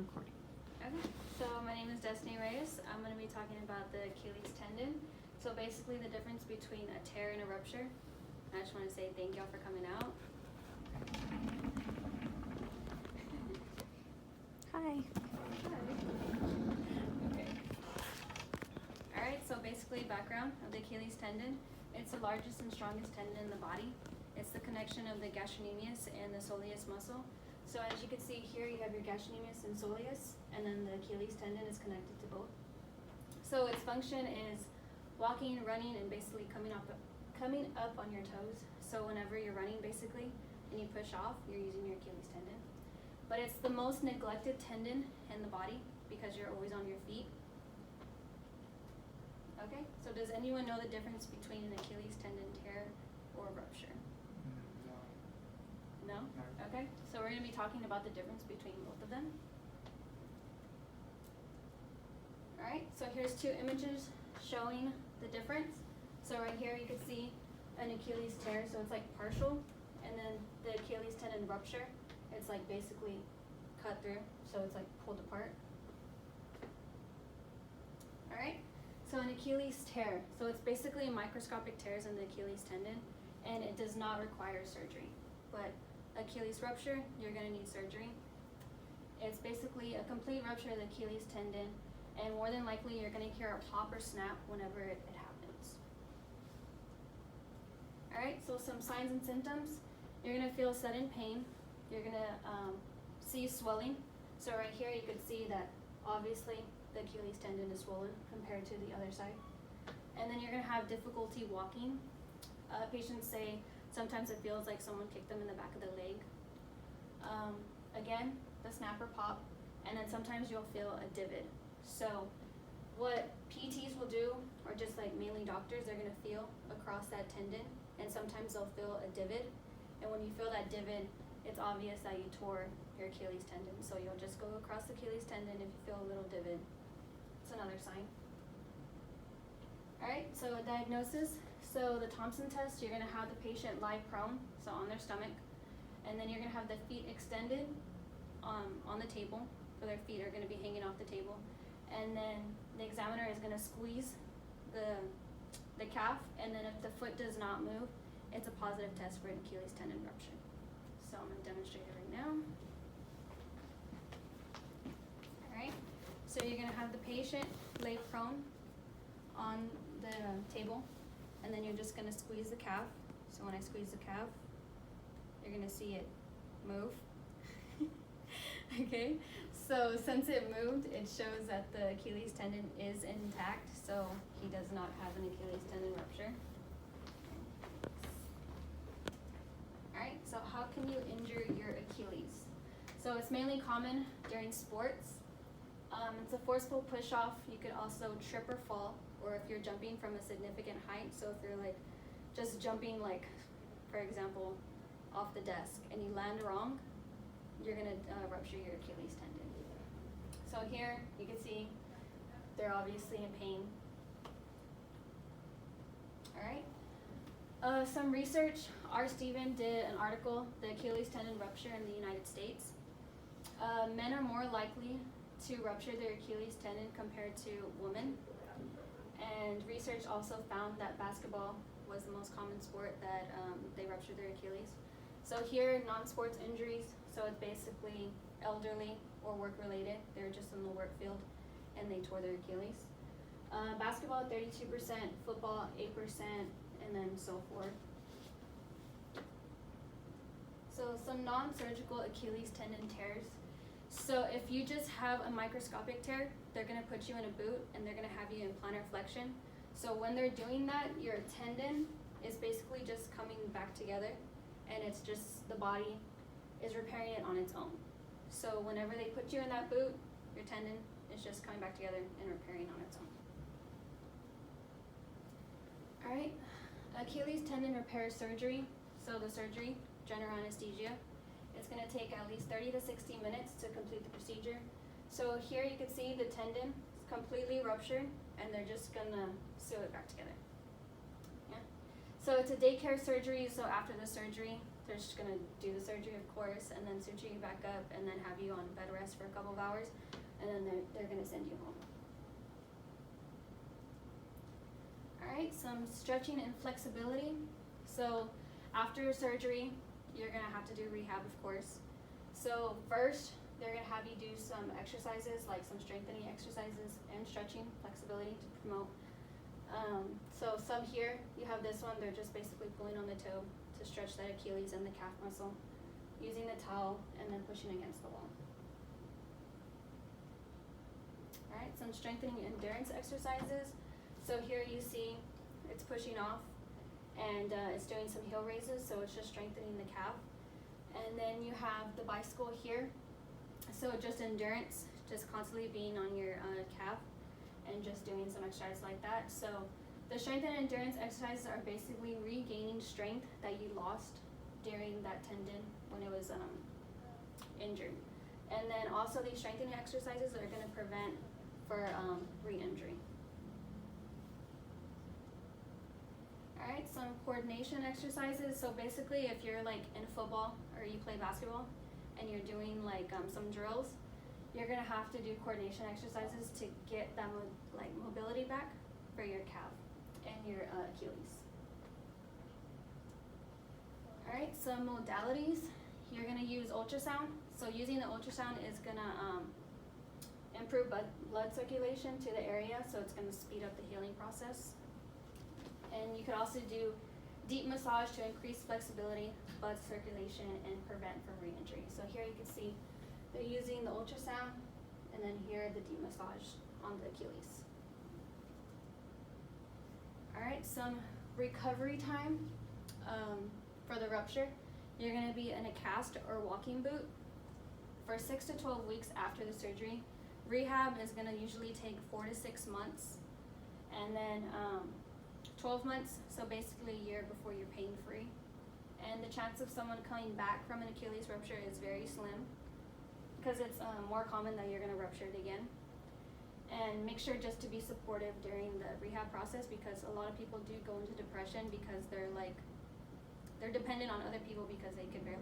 recording. Okay, so my name is Destiny Reyes. I'm going to be talking about the Achilles tendon. So basically the difference between a tear and a rupture. I just want to say thank y'all for coming out. Hi. Okay. Alright, so basically background of the Achilles tendon. It's the largest and strongest tendon in the body. It's the connection of the gastrocnemius and the soleus muscle. So as you can see here, you have your gastrocnemius and soleus, and then the Achilles tendon is connected to both. So its function is walking, running, and basically coming up on your toes. So whenever you're running basically, and you push off, you're using your Achilles tendon. But it's the most neglected tendon in the body because you're always on your feet. Okay, so does anyone know the difference between an Achilles tendon tear or rupture? No? Okay, so we're going to be talking about the difference between both of them. Alright, so here's two images showing the difference. So right here you can see an Achilles tear, so it's like partial, and then the Achilles tendon rupture, it's like basically cut through, so it's like pulled apart. Alright, so an Achilles tear, so it's basically microscopic tears in the Achilles tendon, and it does not require surgery. But Achilles rupture, you're going to need surgery. It's basically a complete rupture of the Achilles tendon, and more than likely you're going to hear a pop or snap whenever it happens. Alright, so some signs and symptoms. You're going to feel sudden pain. You're going to see swelling. So right here you could see that obviously the Achilles tendon is swollen compared to the other side. And then you're going to have difficulty walking. Patients say sometimes it feels like someone kicked them in the back of the leg. Again, the snap or pop, and then sometimes you'll feel a divot. So what PTs will do, or just like mainly doctors, they're gonna feel across that tendon, and sometimes they'll feel a divot. And when you feel that divot, it's obvious that you tore your Achilles tendon. So you'll just go across the Achilles tendon. If you feel a little divot, it's another sign. Alright, so a diagnosis. So the Thompson test, you're going to have the patient lie prone, so on their stomach, and then you're going to have the feet extended on the table, so their feet are going to be hanging off the table, and then the examiner is going to squeeze the calf, and then if the foot does not move, it's a positive test for an Achilles tendon rupture. So I'm going to demonstrate it right now. Alright, so you're going to have the patient lay prone on the table, and then you're just going to squeeze the calf. So when I squeeze the calf, you're going to see it move. Okay, so since it moved, it shows that the Achilles tendon is intact, so he does not have an Achilles tendon rupture. Alright, so how can you injure your Achilles? So it's mainly common during sports. It's a forceful push off. You could also trip or fall, or if you're jumping from a significant height. So if you're like just jumping, like for example off the desk, and you land wrong, you're gonna rupture your Achilles tendon. So here you can see they're obviously in pain. Alright, some research. R. Stephen did an article, The Achilles Tendon Rupture in the United States. Men are more likely to rupture their Achilles tendon compared to women. And research also found that basketball was the most common sport that they ruptured their Achilles. So here, non-sports injuries, so it's basically elderly or work-related. They're just in the work field and they tore their Achilles. Basketball, 32%, football, 8%, and then so forth. So some non-surgical Achilles tendon tears. So if you just have a microscopic tear, they're going to put you in a boot and they're going to have you in plantar flexion. So when they're doing that, your tendon is basically just coming back together, and it's just the body is repairing it on its own. So whenever they put you in that boot, your tendon is just coming back together and repairing on its own. Alright, Achilles tendon repair surgery. So the surgery, general anesthesia. It's going to take at least 30 to 60 minutes to complete the procedure. So here you can see the tendon is completely ruptured, and they're just going to sew it back together. Yeah. So it's a daycare surgery, so after the surgery, they're just gonna do the surgery, of course, and then suture you back up, and then have you on bed rest for a couple of hours, and then they're gonna send you home. Alright, some stretching and flexibility. So after surgery, you're gonna have to do rehab, of course. So first, they're gonna have you do some exercises, like some strengthening exercises and stretching, flexibility to promote. So some here, you have this one, they're just basically pulling on the toe to stretch that Achilles and the calf muscle, using the towel and then pushing against the wall. Alright, some strengthening endurance exercises. So here you see it's pushing off, and it's doing some heel raises, so it's just strengthening the calf. And then you have the bicycle here, so just endurance, just constantly being on your calf and just doing some exercises like that. So the strength and endurance exercises are basically regaining strength that you lost during that tendon when it was injured. And then also these strengthening exercises are going to prevent for re-injury. Alright, some coordination exercises. So basically if you're like in football or you play basketball and you're doing like some drills, you're going to have to do coordination exercises to get that mobility back for your calf and your Achilles. Alright, some modalities. You're going to use ultrasound. So using the ultrasound is going to improve blood circulation to the area, so it's going to speed up the healing process. And you could also do deep massage to increase flexibility, blood circulation, and prevent from re-injury. So here you can see they're using the ultrasound, and then here the deep massage on the Achilles. Alright, some recovery time for the rupture. You're going to be in a cast or walking boot for 6 to 12 weeks after the surgery. Rehab is going to usually take 4 to 6 months, and then 12 months, so basically a year before you're pain-free. And the chance of someone coming back from an Achilles rupture is very slim, because it's more common that you're going to rupture it again. And make sure just to be supportive during the rehab process, because a lot of people do go into depression because they're dependent on other people because they can barely